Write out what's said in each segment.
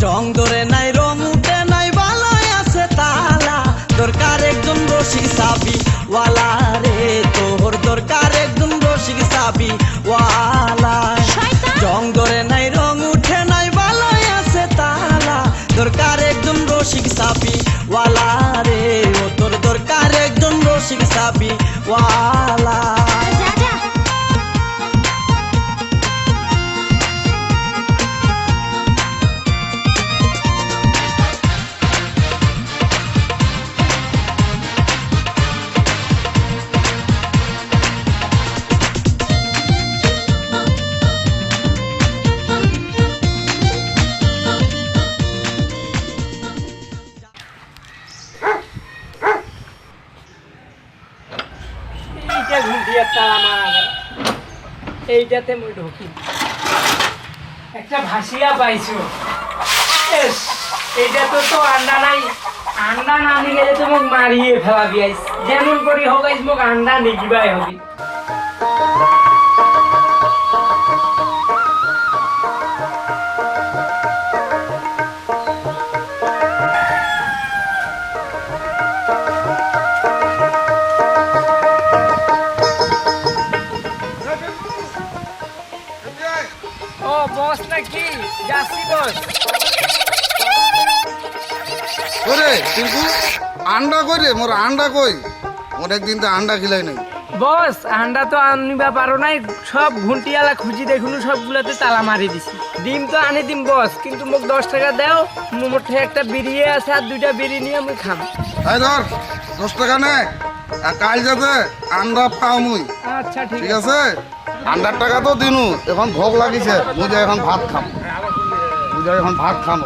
রং ধরে নাই রং উঠে নাই বালাই আছে তালা দরকার একজন রসিক সাবি ওয়ালা রে তোর দরকার একজন রসিক সাবি ওয়ালা রং ধরে নাই রং উঠে নাই বালাই আছে তালা দরকার একজন রসিক সাবি ওয়ালা রে ও তোর দরকার একজন রসিক সাবি ওয়ালা এইটাতে মই ঢুকি একটা ভাসিয়া পাইছো এইটা তো আন্ডা নাই আন্ডা না নিয়ে গেলে তো মোক মারিয়ে ফেলাবি আইস যেমন করি হোক আইস মোক আন্ডা নিগিবাই হবি বস নাকি যাচ্ছি বস ওরে টিঙ্কু আন্ডা কই রে মোর আন্ডা কই অনেক দিন তো আন্ডা খিলাই নাই বস আন্ডা তো আনিবা পারো নাই সব ঘুন্টিয়ালা খুঁজি দেখুন সবগুলোতে তালা মারি দিছি ডিম তো আনি দিম বস কিন্তু মোক 10 টাকা দাও মোটে একটা বিড়িয়ে আছে আর 2টা বিড়ি নিয়ে আমি খাম এই ধর 10 টাকা নে আর কাল যাতে আন্ডা পাও মুই আচ্ছা ঠিক আছে আন্ডার টাকা তো দিনু এখন ভোগ লাগিছে মুই যাই এখন ভাত খাম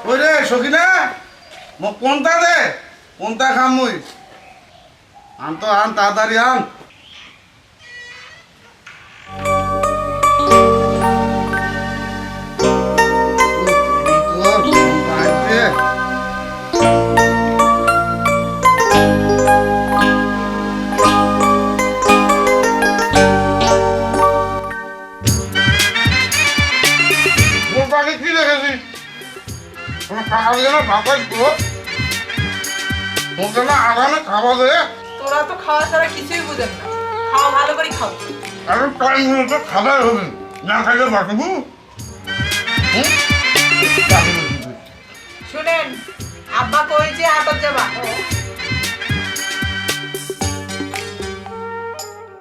ওই রে সখিনা মোক কোনটা দে কোনটা খাম মুই আন তো আন তাড়াতাড়ি আন কি দেখেছি আরামে খাওয়া দে তোরা তো খাওয়া ছাড়া কিছুই বুঝেন না খাওয়া ভালো করে খাও আরে টাইম হলে তো খাবার হবে না খাইলে বাঁচবো শুনেন আব্বা কইছে হাটত যাবা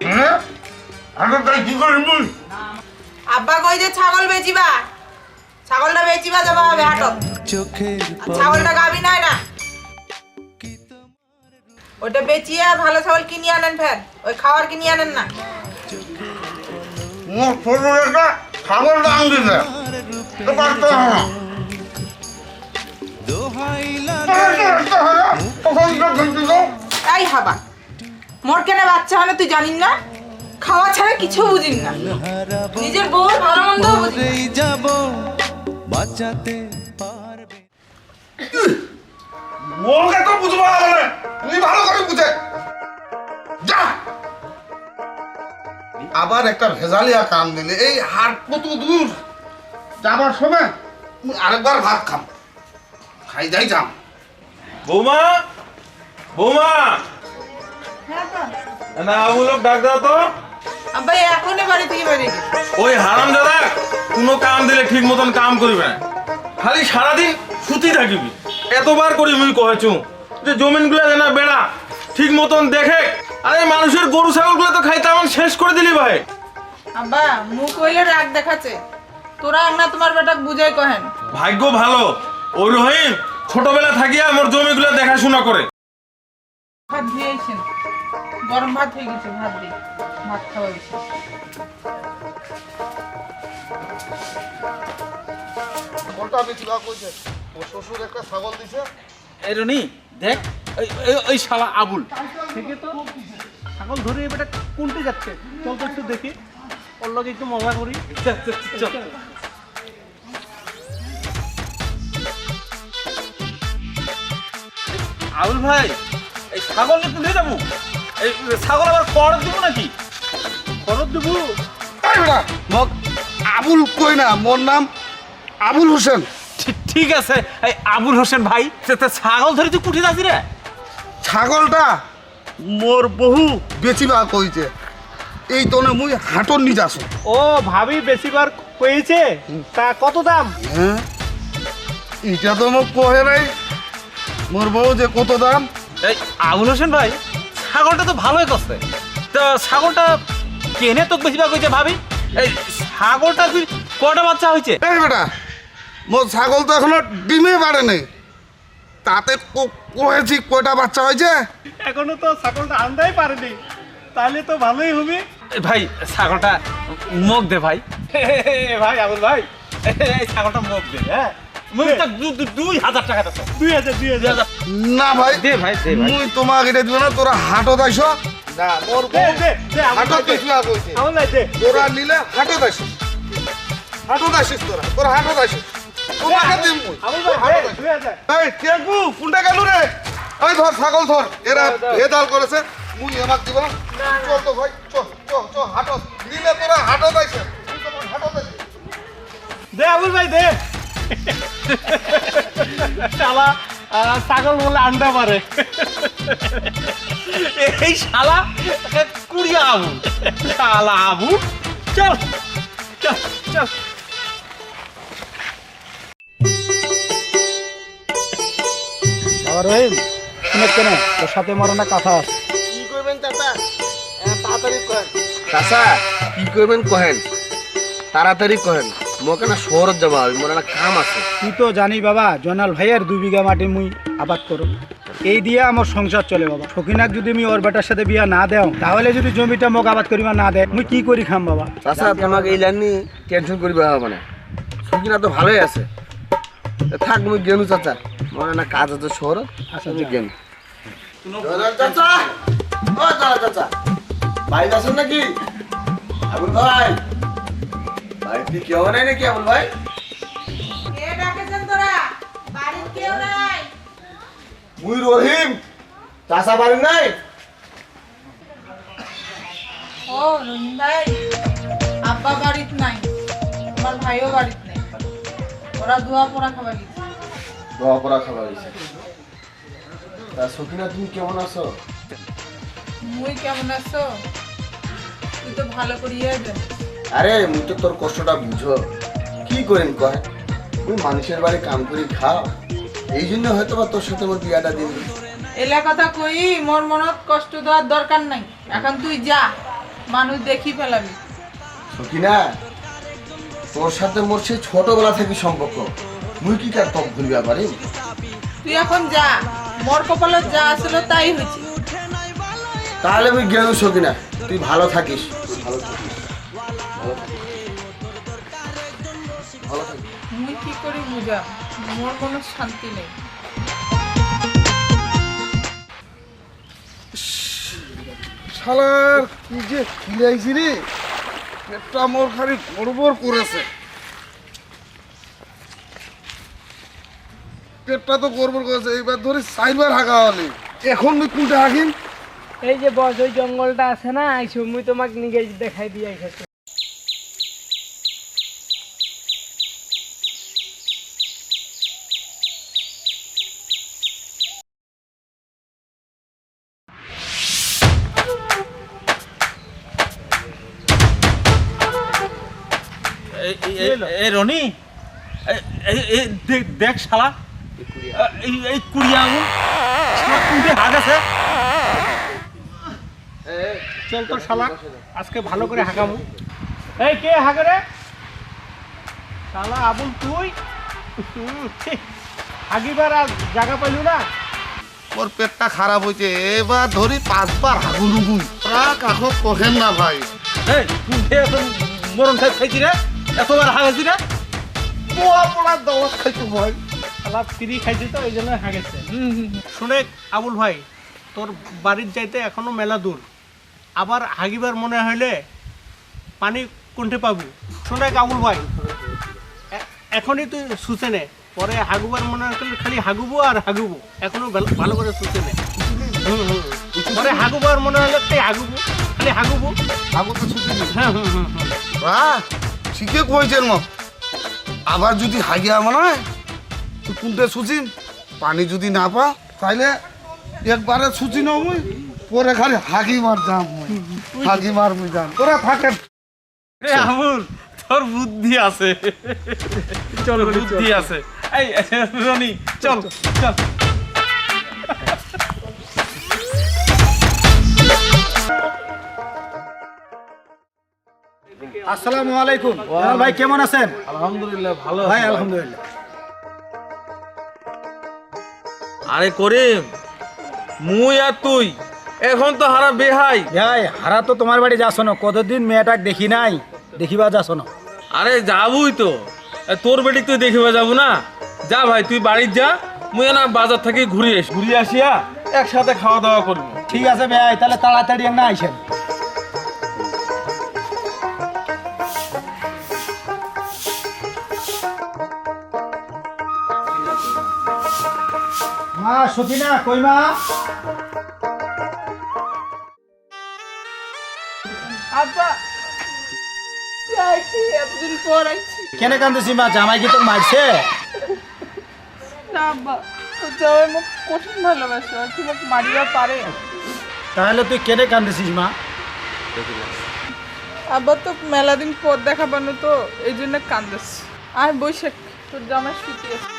হ্যাঁ হাটত যাই কি করবি আব্বা কইছে ছাগল বেচিবা ছাগলটা বেচিবা যাবা হবে হাটত ছাগলটা গাবি নাই না ওটা বেচিয়ে ভালো ছাগল কিনে আনেন ফের ওই খাবার কিনে আনেন না মোর ছোট একটা খাবার দাম দিতে তো পারতো না তাই হাবা মোর কেন বাচ্চা হলে তুই জানিস না খাওয়া ছাড়া কিছু বুঝিস না নিজের বউ ভালো মন্দ বুঝিস বাঁচাতে পারবে মোকে তো বুঝবা না তুই ভালো করে বুঝে যা আবার একটা ভেজালিয়া কাম দিলে এই হাট কত দূর যাবার সময় আরেকবার ভাত খাম খাই যাই যাম বৌমা বৌমা না আমুলক ডাক দাও তো আব্বা এখনই বাড়ি থেকে বেরিয়ে গেছে ওই হারামজাদা কোনো কাম দিলে ঠিক মতন কাম করিবে না খালি সারাদিন সুতি থাকিবি এতবার করি মুই কহেছু যে জমিনগুলো যেন বেড়া ঠিক মতন দেখে আরে মানুষের গরু ছাগলগুলো তো খাইতে আমার শেষ করে দিলি ভাই আব্বা মুখ হইলে রাগ দেখাচ্ছে তোরা না তোমার বেটা বুঝাই কহেন ভাগ্য ভালো ওই রহিম ছোটবেলা থাকিয়া মোর জমিগুলো দেখাশোনা করে ভাত দিয়েছেন গরম ভাত হয়ে গেছে ভাত দিই ভাত খাওয়া গেছে কোনটা বেশিবা কইছে ও শ্বশুর একটা ছাগল দিছে এই রনি দেখ ওই শালা আবুল থেকে তো ছাগল ধরে এবারে কোনটি যাচ্ছে চল তো একটু দেখি ওর লগে একটু মজা করি চল আবুল ভাই এই ছাগল নিয়ে কোথায় যাবো? এই ছাগল আবার খড় দিব নাকি? খরচ দেবো। এই বেটা মোক আবুল কই না, মোর নাম আবুল হোসেন। ঠিক আছে এই আবুল হোসেন ভাই, ছাগল ধরে তুই কুঠি যাচ্ছি রে? ছাগলটা মোর বহু বেচিবা কইছে, এই তনে মুই হাটর নি যাসু। ও ভাবি বেশিবার কইছে, তা কত দাম? হ্যাঁ এটা তো মোক কহে নাই মোর বউ যে কত দাম। এই আবুল হোসেন ভাই, ছাগলটা তো ভালোই করছে, তা ছাগলটা কেনে তোকে বেশিরভাগ হয়েছে ভাবি? এই ছাগলটা তুই কটা বাচ্চা হয়েছে? এই বেটা মোর ছাগল তো এখনো ডিমে বাড়ে নেই, তাতে কহেছি কয়টা বাচ্চা হয়েছে। এখনো তো ছাগলটা আনতেই পারেনি, তাহলে তো ভালোই হবে। এই ভাই ছাগলটা মুখ দে ভাই। ভাই আবুল ভাই, এই ছাগলটা মুখ দে। হ্যাঁ মুখটা 2000 টাকা দিছে। 2000 না ভাই দে ভাই, দে ভাই। মুই তোমাকে এটা দিব না, তোরা হাটত আইস না, মোর দে বউ দে দে হাটত বেচিবা কইছে, আমার নাই দে। তোরা নিলে হাটত আসিস, হাটত আসিস, তোরা হাটত আসিস, তোমাকে দিম মুই। আমার ভাই দে 2000। এই কেকু কোনটা গেল রে? ওই ধর ছাগল ধর, এরা ভেদাল করেছে, মুই আমাক দিব না। চল তো ভাই, চল চল চল হাটত নিলে তোরা হাটত আইছে, তুই তোমার হাটত আইছিস। দে আবুল ভাই দে। শালা ছাগল বলে আন্ডা মারে। এই শালা কুড়িয়া আবুল, শালা আবুল। চল চল চল। বাবা রহিম, শুনে কেনে তোর সাথে মরনা কথা আছে। কি করবেন চাচা? তাড়াতাড়ি করেন। চাচা কি করবেন কহেন, তাড়াতাড়ি কহেন, মোকে না শহরত যাবা হবে, মোর একটা কাম আছে। তুই তো জানি বাবা, জয়নাল ভাইয়ের 2 বিঘা মাটি মুই আবাদ করো, এই দিয়ে আমার সংসার চলে বাবা। সখিনাক যদি আমি ওর বেটার সাথে বিয়া না দেও, তাহলে যদি জমিটা মোক আবাদ করিবা না দেয়, মুই কি করি খাম বাবা? চাচা তোমাকে এই লাইন নিয়ে টেনশন করিবা হবে না, সকিনা তো ভালোই আছে। থাক মুই গেলু চাচা, মোর না কাজ আছে শহরত। আচ্ছা আমি গেলু। চাচা, ও চাচা, বাড়িতে আছেন নাকি? আবুল ভাই, বাড়িতে কেউ নাই নাকি আবুল ভাই? কে ডাকেছেন তোরা? বাড়ির কেউ নাই। মুই রহিম, চাচা বাড়ি নাই? ও রহিম ভাই, আব্বা বাড়িতে নাই, তোমার ভাইও বাড়িতে নেই, ওরা ধোয়া পোড়া খাবার গেছে। দোয়া পড়া খাবার হয়েছে। তা সকিনা তুমি কেমন আছো? মুই কেমন আছো? তুই তো ভালো করিয়ে জানিস। আরে মুই তো তোর কষ্টটা বুঝো, কি করেন কয়, তুই মানুষের বাড়ি কাম করি খাও, এই জন্য হয়তো বা তোর সাথে আমার বিয়াটা দিন। এলা কথা কই, মোর মনত কষ্ট দেওয়ার দরকার নাই, এখন তুই যা, মানুষ দেখি ফেলাবি। সকিনা তোর সাথে মোর সেই ছোটবেলা থেকে সম্পর্ক, মুই কি কার তপ ভুলবা পারি? তুই এখন যা, মোর কপালত যা আসলে তাই হয়েছে। তাহলে আমি গেলু সকিনা, তুই ভালো থাকিস, ভালো থাকিস, ভালো থাকিস। মুই কি করি বুঝা, মোর কোনো শান্তি নেই। শালার কি যে খিলাইছি রে, পেটটা মোর খালি গড়বড় করেছে, পেটটা তো গড়বড় করেছে। এইবার ধরি 4বার হাগা হলে, এখন মুই কোনটা হাগিম? এই যে বস, ওই জঙ্গলটা আছে না, আইসো মুই তোমাকে নিয়ে দেখাই দিয়ে আইসো। এই রনি, দেখ শালা, এই কুড়িয়া আঙুল কোনটা হাগ আছে? চল তোর শালা আজকে ভালো করে হাঁকামু। এই কে হাঁকে রে? শালা আবুল তুই? হাগিবার আর জায়গা পাইলু না? মোর পেটটা খারাপ হয়েছে, এবার ধরি 5বার হাগু নুগুই। কাকো কহেন না ভাই, এই কোনটা এখন মরণ খাইছি রে, এতবার হাগাইছি রে? পোয়া পোড়া দাওয়াত খাইতো ভাই। শালা ফ্রি খাইছি তো এই জন্য হাগেছে। শুনে আবুল ভাই, তোর বাড়ির যাইতে এখনো মেলা দূর, আবার হাগিবার মনে হইলে পানি কোনটে পাবো? শুনে আবুল ভাই, এখনই তুই শুষে নে, পরে হাগুবার মনে হলে খালি হাগুবো আর হাগুবো, এখনো ভালো করে শুষে নে। পরে হাগুবো আর মনে হলো তাই হাগুবো, খালি হাগুবো। আগো তো ছুটি নেই হ্যাঁ হুম হুম হুম। বাহ ঠিকই কইছেন মা আবার যদি হাগিয়া মনে হয় তো কোনটা সুচিন পানি যদি না পা তাইলে একবারে সুচি নাও মুই পরে খালি হাগি মার যাম মুই হাগি মার মুই যাম তোরা থাকেন এ আবুল তোর বুদ্ধি আছে, চল বুদ্ধি আছে। এই রনি চল চল। আসসালামু আলাইকুম জালাল ভাই, কেমন আছেন? আলহামদুলিল্লাহ ভালো ভাই আলহামদুলিল্লাহ। আরে করিম, মুই আর তুই এখন তো হারা বেহাই। ভাই হারা তো তোমার বাড়ি যাসো না, কতদিন মেয়েটাক দেখি নাই, দেখিবা যাসো না। আরে যাবুই তো, তোর বেটি তুই দেখিবা যাবো না? যা ভাই তুই বাড়ির যা, মুই না বাজার থেকে ঘুরে আসিয়া একসাথে খাওয়া দাওয়া করবো। ঠিক আছে ভাই, তাহলে তাড়াতাড়ি না আইসেন। মা সখিনা কই মা? আব্বা আইছি, এতদিন পর আইছি। কেন কান্দিস মা? জামাই কি তোর মারছে? না আব্বা, তো জামাই মোক কঠিন ভালোবাসে, আর কি মোক মারিয়া পারে? তাহলে তুই কেন কান্দিস মা? আব্বা তো মেলা দিন পর দেখা পানো তো, এই জন্য কান্দাস। আয় বৈশাখ, তোর জামাই শুতে আছে।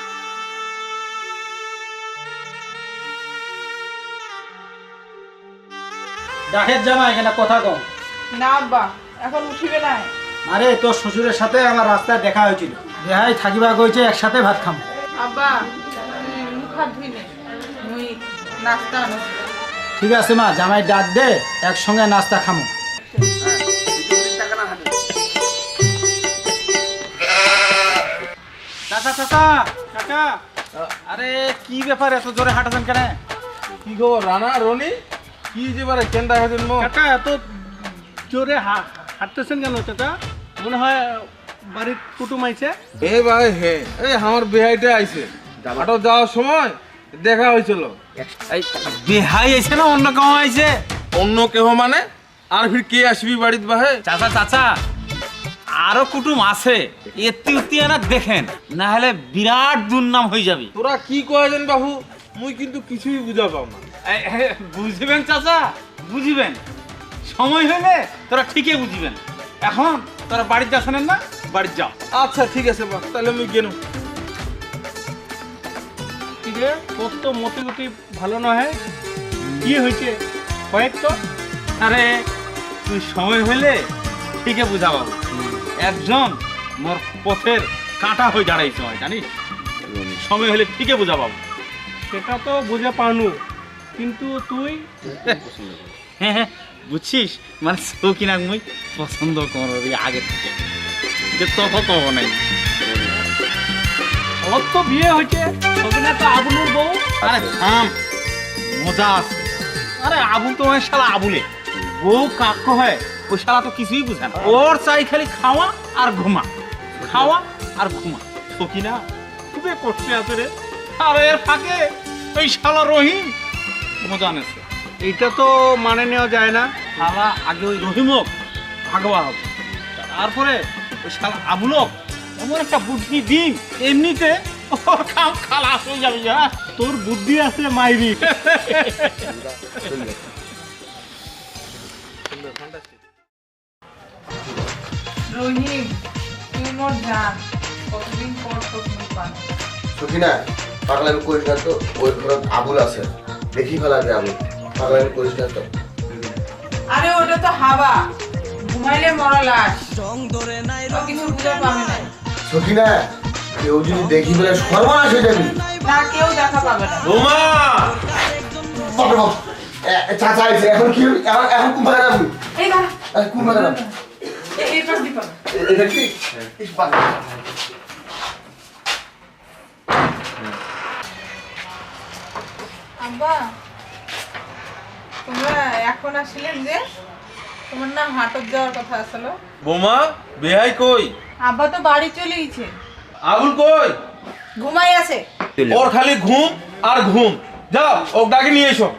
ডাকের জামাই এখানে কথা কম। না আব্বা, এখন উঠিবে না। আরে তোর শ্বশুরের সাথে আমার রাস্তায় দেখা হয়েছিল, দেহাই থাকিবা কইছে একসাথে ভাত খাম। আব্বা মুখ হাত ধুই নে, মুই নাস্তা আনো। ঠিক আছে মা, জামাই ডাক দে, একসঙ্গে নাস্তা খামো। চাচা চাচা কাকা, আরে কি ব্যাপার এত জোরে হাঁটাছেন কেন? কি খবর রানা রনি? কি যে বারে কেন্দ্র হয়েছেন মো? কাকা এত জোরে হাঁটতেছেন কেন চাচা? মনে হয় বাড়ির কুটুম আইছে। এ ভাই হে, এই আমার বেহাইটা আইছে, হাটো যাওয়ার সময় দেখা হয়েছিল। এই বেহাই আইছে না অন্য কেউ আইছে? অন্য কেহ মানে? আর ফির কে আসবি বাড়িতে বাহে? চাচা চাচা আরো কুটুম আছে, এত্তি উত্তি না দেখেন, না হলে বিরাট দুর্নাম হয়ে যাবে। তোরা কি কয়েছেন বাবু, মুই কিন্তু কিছুই বুঝা পাও না। বুঝিবেন চাচা, বুঝিবেন, সময় হইলে তোরা ঠিকই বুঝিবেন। এখন তোরা বাড়িতে যাচ্ছেন না, বাড়িতে যাও। আচ্ছা ঠিক আছে বা, তাহলে মুই গেলাম। কি রে, তোর তো মতি গতি ভালো নয়। কি হয়েছে কয়েক তো? আরে তুই সময় হইলে ঠিকই বুঝা পাবো। একজন মোর পথের কাঁটা হয়ে দাঁড়াইছে হয়, জানিস? সময় হলে ঠিকই বুঝা পাবো। সেটা তো বুঝে পানু, কিন্তু তুই হ্যাঁ হ্যাঁ বুঝছিস, মানে সৌকিনাক মুই পছন্দ করি আগে থেকে, যে তত কব নাই। ওর তো বিয়ে হয়েছে, সবিনা তো আবুলের বউ। আরে থাম, মজা আছে। আরে আবুল তো হয় শালা আবুলে, বউ কাক্য হয় ওই শালা তো কিছুই বুঝে না। ওর চাই খালি খাওয়া আর ঘুমা, খাওয়া আর ঘুমা। সকিনা খুবই কষ্টে আছে রে। আর এর ফাঁকে ওই শালা রহিম মজা নেছে। এইটা তো মানে নেওয়া যায় না। শালা আগে ওই রহিমক ভাগবা হবে, তারপরে ওই শালা আবুলক এমন একটা বুদ্ধি দিন, এমনিতে ওর কাম খালাস হয়ে যাবে। যা তোর বুদ্ধি আছে মাইরি। রহিম, তুই মোর জান, কতদিন পর তোর মুখ পান। সখিনা পাগলামি করিস না তো, ওই ঘরত আবুল আছে, দেখি ফেলাবে আবুল, পাগলামি করিস না তো। আরে ওটা তো হাওয়া, ঘুমাইলে মরা লাশ, রং ধরে নাই তো কিছু বুঝে পাবে না। সখিনা কেউ যদি দেখি বলে সর্বনাশ হয়ে যাবি। না কেউ দেখা পাবে না। বোমা বাপরে বাপ, চাচা আইছে, এখন কি এখন কোন ভাগে যাবি? এই দাঁড়া, কোন ভাগে যাবি? এই পাশ দিপা। এটা কি ইস পাগল। আব্বা, তোমরা এখন আসলেন যে? তোমার না হাটত যাওয়ার কথা আসলো? বোমা বেহাই কই? আব্বা তো বাড়ি চলে গেছে, আবুল কই? ঘুমাই আছে। ওর খালি ঘুম আর ঘুম। যাও ও ডাকে নিয়ে এসো।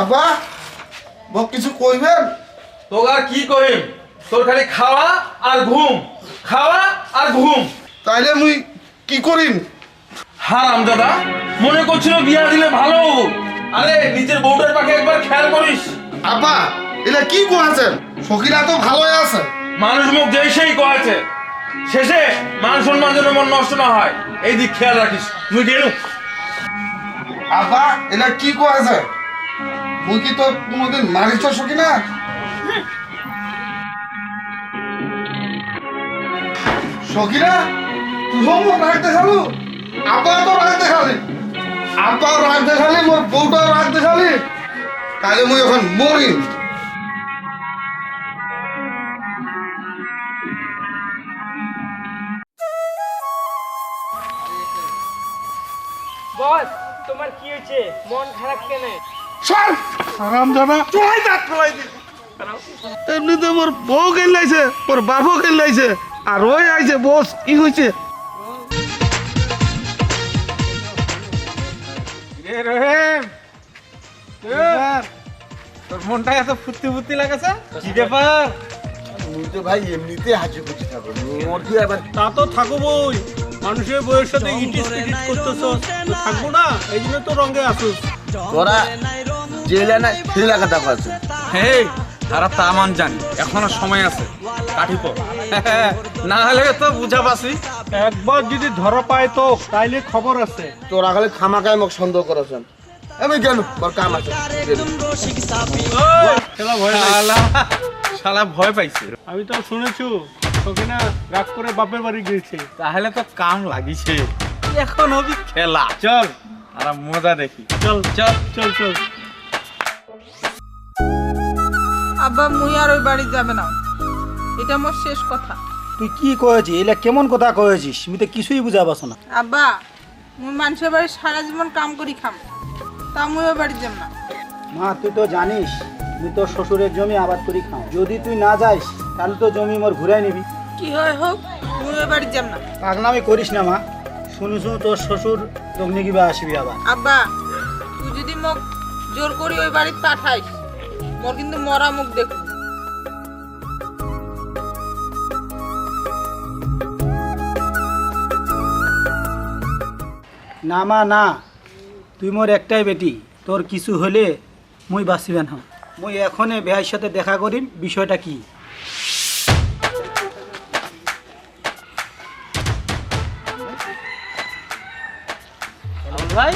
আব্বা মোক কিছু কইবেন? তোর আর কি কহিম, তোর খালি খাওয়া আর ঘুম, খাওয়া আর ঘুম। তাইলে মুই কি করিম? হারাম দাদা, মনে করছিল বিয়া দিলে ভালো হবো। আরে নিজের বউটার পাখে একবার খেয়াল করিস। আব্বা এটা কি করেছেন? সখীরা তো ভালোই আছে। মানুষ মুখ যেই সেই কয়েছে, শেষে মান সম্মান যেন মন নষ্ট না হয় এই দিক খেয়াল রাখিস। মুই গেলু। আব্বা এটা কি করেছে? মুই কি তো কোনোদিন মারিছ সখী না? সখীরা তুইও মোক রাগ দেখালু, আব্বা তো রাগ দেখালি, আব্বাও রাগ দেখালি, মোর বউটাও রাগ দেখালি। তাহলে মুই এখন মরিম। বস তোমার কি হয়েছে, মন খারাপ কেন? এমনিতে মোর বউ গেলাইছে, মোর বাবু গেলাইছে, আর ওই আইছে বস কি হয়েছে? তোর মনটা এত ফুর্তি ফুর্তি লাগেছে, কি ব্যাপার? মুই তো ভাই এমনিতে হাসি খুশি থাকো, মোর কি আবার তা তো থাকো বই, মানুষের বইয়ের সাথে ইটিস পিটিস করতেছ, তো থাকবো না, এই জন্য তো রঙে আসুস। তোরা জেলে না সেই লাগাটা আছে। হেই, আর তা মান জানি এখনো সময় আছে, কাটি পর না হলে তো বুঝা পাসি। একবার যদি ধরা পায় তো তাইলে খবর আছে। তোরা খালি খামাকায় মোক সন্দেহ করেছেন। আমি কেন তোর কাম আছে। খেলা ভয় নাই। শালা শালা ভয় পাইছে। আমি তো শুনেছি সকিনা রাগ করে বাপের বাড়ি গিয়েছে। তাহলে তো কাম লাগিছে, এখন হবি খেলা। চল আর মজা দেখি। চল চল চল চল। আব্বা মুই আর ওই বাড়ি যাবে না, এটা মোর শেষ কথা। তুই কি কয়েছিস? এলা কেমন কথা কয়েছিস? আমি তো কিছুই বুঝা পাস না। আব্বা মুই মানুষের বাড়ি সারা জীবন কাম করি খাম, তা মুই ওই বাড়ি যাব না। মা তুই তো জানিস তুই তোর শ্বশুরের জমি আবাদ করি খাও, যদি তুই না যাইস তাহলে তো জমি মোর ঘুরাই নিবি। কি হয় হোক মুই ওই বাড়ি যাব না। পাগলামি করিস না মা, শুনুছু তোর শ্বশুর লগ্নি কিবা আসবি আবার। আব্বা তুই যদি মোক জোর করি ওই বাড়ি পাঠাইস, মোর কিন্তু মরা মুখ দেখু। না মা না, তুই মোর একটাই বেটি, তোর কিছু হলে মুই বাঁচিবেন হম। মুই এখনে বেহাইর সাথে দেখা করিম বিষয়টা কি। ভাই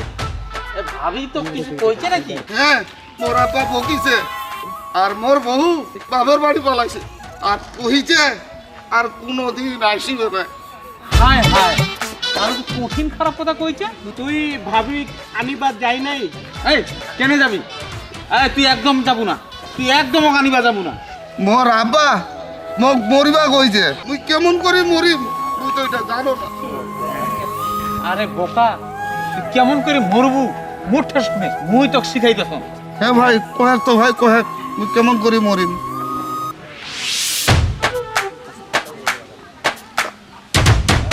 ভাবি তো কিছু কইছে নাকি? হ্যাঁ মোর আব্বা বকিছে, আর মোর বহু বাবার বাড়ি পালাইছে, আর কহিছে আর কোনোদিন আসিবে না। হায় হায়, তাহলে তো কঠিন খারাপ কথা কইছে। তুই ভাবি আনিবার যাই নাই। এই কেন যাবি? এই তুই একদম যাবো না, তুই একদম আনিবা যাবো না। মোর আব্বা মোক মরিবা কইছে, মুই কেমন করে মরিম তুই তো এটা জানো না। আরে বোকা, তুই কেমন করে মরবু মোটটা শুনে মুই তোকে শিখাইতেছ। হ্যাঁ ভাই কহেক তো ভাই কহেক, মুই কেমন করে মরিম।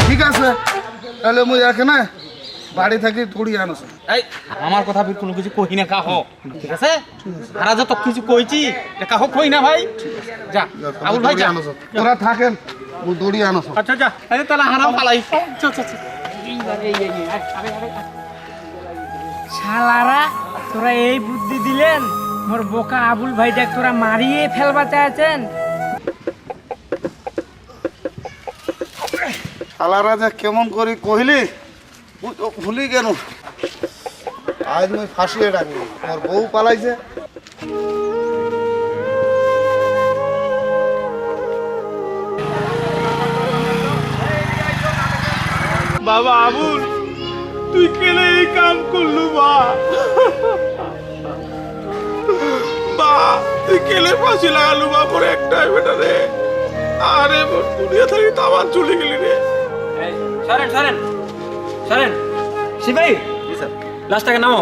ঠিক আছে তাহলে মুই এখানে বাড়ি থাকি থুড়ি আনছ। এই আমার কথা ফির কোনো কিছু কই না কাহ, ঠিক আছে? আর যা তো কিছু কইছি কাহ কই না ভাই। যা আবুল ভাই যা। তোরা থাকেন মুই দড়ি আনছ। আচ্ছা যা। আরে তাহলে হারাম পালাই। চল চল চল। শালারা তোরা এই বুদ্ধি দিলেন, মোর বোকা আবুল ভাইটা তোরা মারিয়ে ফেলবাতে আছেন। শালারা যে কেমন করে কহিলি মুই তো ভুলি কেন। আজ মুই ফাঁসিয়ে ডাকি, আমার বউ পালাইছে। বাবা আবুল তুই কেলে এই কাম করলু? বা তুই কেলে ফাঁসি লাগালু বা? পরে একটাই বেটা রে, আরে মোর দুনিয়া থেকে তো আবার চলে গেলি রে। সরেন সরেন সরেন। শিবাই লাস্টটাকে নামো।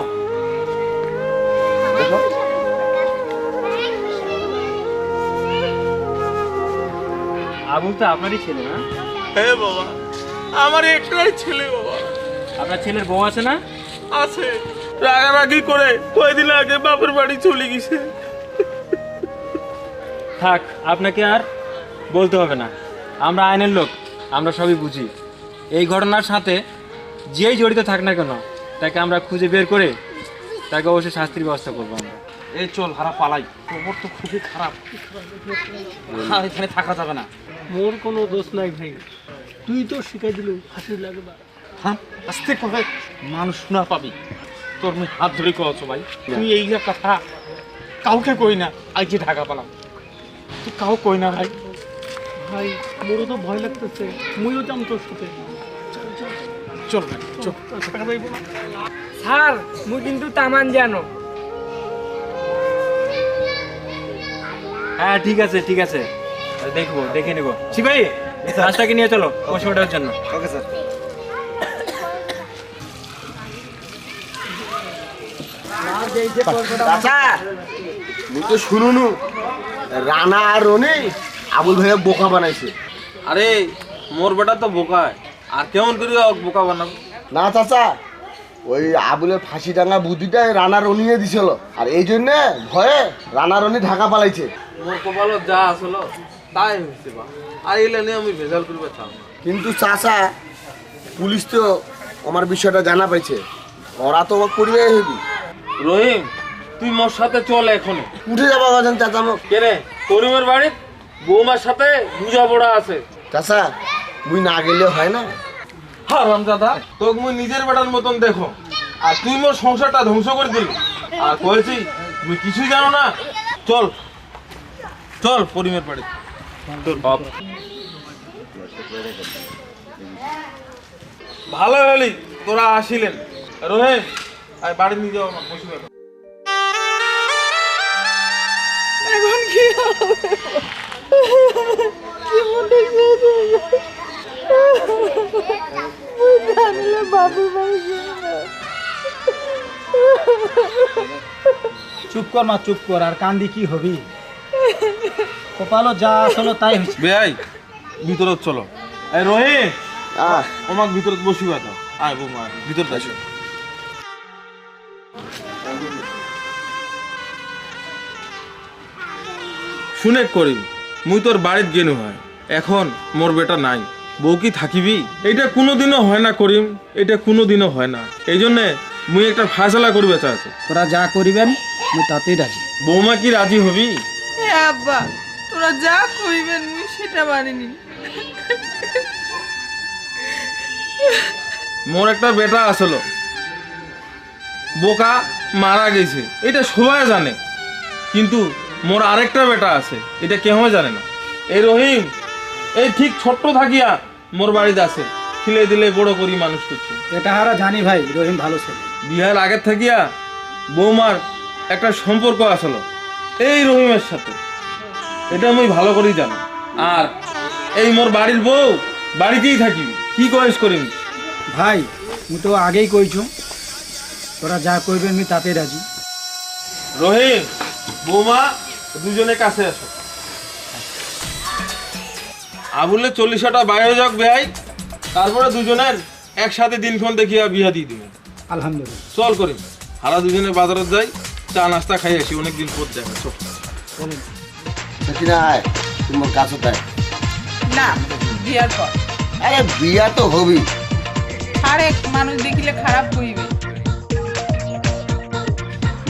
আবুল তো আপনারই ছেলে না? হ্যাঁ বাবা, আমার একটাই ছেলে বাবা। আপনার ছেলের বউ আছে না? আছে। রাগারাগি করে কয়দিন আগে বাপের বাড়ি চলে গেছে। থাক, আপনাকে আর বলতে হবে না, আমরা আইনের লোক, আমরা সবই বুঝি। এই ঘটনার সাথে যেই জড়িত থাক না কেন তাকে আমরা খুঁজে বের করে তাকে অবশ্যই শাস্তির ব্যবস্থা করবো আমরা। এই চল হারা পালাই, খবর তো খুবই খারাপ, আর এখানে থাকা যাবে না। মোর কোনো দোষ নাই ভাই, তুই তো শিখাই দিলু ফাঁসি লাগবে। হ্যাঁ আস্তে করে মানুষ না পাবি, তোর মুই হাত ধরে কছো ভাই, তুই এই কথা কাউকে কই না, আজ যে ঢাকা পালাম তুই কাউ কই না ভাই। ভাই মোরও তো ভয় লাগতেছে, মুইও যাম তোর সাথে। চল ভাই চল। টাকা যাইব না? স্যার মুই কিন্তু তামান জানো। হ্যাঁ ঠিক আছে ঠিক আছে, দেখবো, দেখে নেবো। শিবাই লাশটাকে নিয়ে চলো পোস্টমর্টমের জন্য। Okay sir. চাচা মুই তো শুনুনু রানা আর রনি আবুল ভাইয়া বোকা বানাইছে। আরে মোর বেটা তো বোকায়, আর কেমন করে বোকা বানাবো? না চাচা, ওই আবুলের ফাঁসি ডাঙ্গা বুদ্ধিটা রানা রনিয়ে দিছিল, আর এই জন্যে ভয়ে রানা রনি ঢাকা পালাইছে। মোর কপালত যা আসলো তাই হয়েছে বা, আর এই লাইনে আমি ভেজাল করবে চাও। কিন্তু চাচা পুলিশ তো আমার বিষয়টা জানা পাইছে, ওরা তো আমার পরিবার হবি। রহিম তুই মোর সাথে চল এখনই। উঠে যাবো গেছেন চাচা মোক। কেনে করিমের বাড়ির বৌমার সাথে বুঝাপড়া আছে। চাচা মুই না গেলে হয় না? হারাম দাদা, তোকে মুই নিজের বেটার মতন দেখো, আর তুই মোর সংসারটা ধ্বংস করে দিলি। আর কয়েছি তুই কিছুই জানো না। চল চল করিমের বাড়ি। ভালো হলি তোরা আসিলেন। রহিম আর বাড়ি নিয়ে যাও, আমার বসে গেল। এখন কি হবে? জীবনটা শেষ হয়ে গেছে। মুই জানিলে বাবু বাড়ি যাবে না। চুপ কর মা, চুপ কর, আর কান্দি কি হবি? কপালও যা আসলো তাই হয়েছে। বেআই ভিতরে চলো। এই রহিম আহ আমাকে ভিতরে বসিবা দাও। আয় বৌমা ভিতরে আসো। শুনে করিম মুই তোর বাড়িত গেনু হয়, এখন মোর বেটা নাই, বউ কি থাকিবি? এটা কোনোদিনও হয় না করিম, এটা কোনোদিনও হয় না। এই জন্যে মুই একটা ফায়সালা করবে চাচ্ছি। তোরা যা করিবেন আমি তাতেই রাজি। বৌমা কি রাজি হবি? হ্যাঁ আব্বা, তোরা যা কইবেন মুই সেটা মানিনি। মোর একটা বেটা আসলো, বোকা মারা গেছে, এটা সবাই জানে, কিন্তু মোর আরেকটা বেটা আছে, এটা কেউ জানে না। এই রহিম এই ঠিক ছোট্ট থাকিয়া মোর বাড়িতে আছে, খিলে দিলে বড় করি মানুষ করছে। এটা হারা জানি ভাই, রহিম ভালো ছেলে। বিহার আগের থাকিয়া বৌমার একটা সম্পর্ক আসলো এই রহিমের সাথে, এটা আমি ভালো করেই জানি। আর এই মোর বাড়ির বউ বাড়িতেই থাকিবি, কি কয়েস করিম? ভাই আমি তো আগেই কইছু, তোরা যা কইবেন আমি তাতেই রাজি। রহিম বৌমা দুজনে কাছে আসো। আবুলে 40টা বাইরে যাক ভাই, তারপরে দুজনের একসাথে দিনক্ষণ দেখিয়া বিয়া দিয়ে দিবেন। আলহামদুলিল্লাহ। চল করিম হারা দুজনে বাজারে যাই, চা নাস্তা খাই আসি, অনেকদিন পর দেখা। চল সখিনা আয়, তোমার কাছে তাই। না, বিয়ার পর। আরে বিয়া তো হবি, আরেক মানুষ দেখিলে খারাপ কইবে।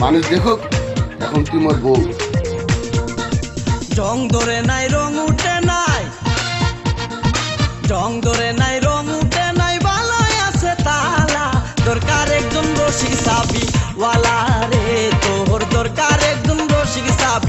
মানুষ দেখুক, এখন তুই মোর বউ। জং ধরে নাই রং উঠে নাই, জং ধরে নাই রং উঠে নাই, ভালোই আছে তালা। দরকার একজন রশি সাবি ওয়ালা রে, তোর দরকার একজন রশি সাবি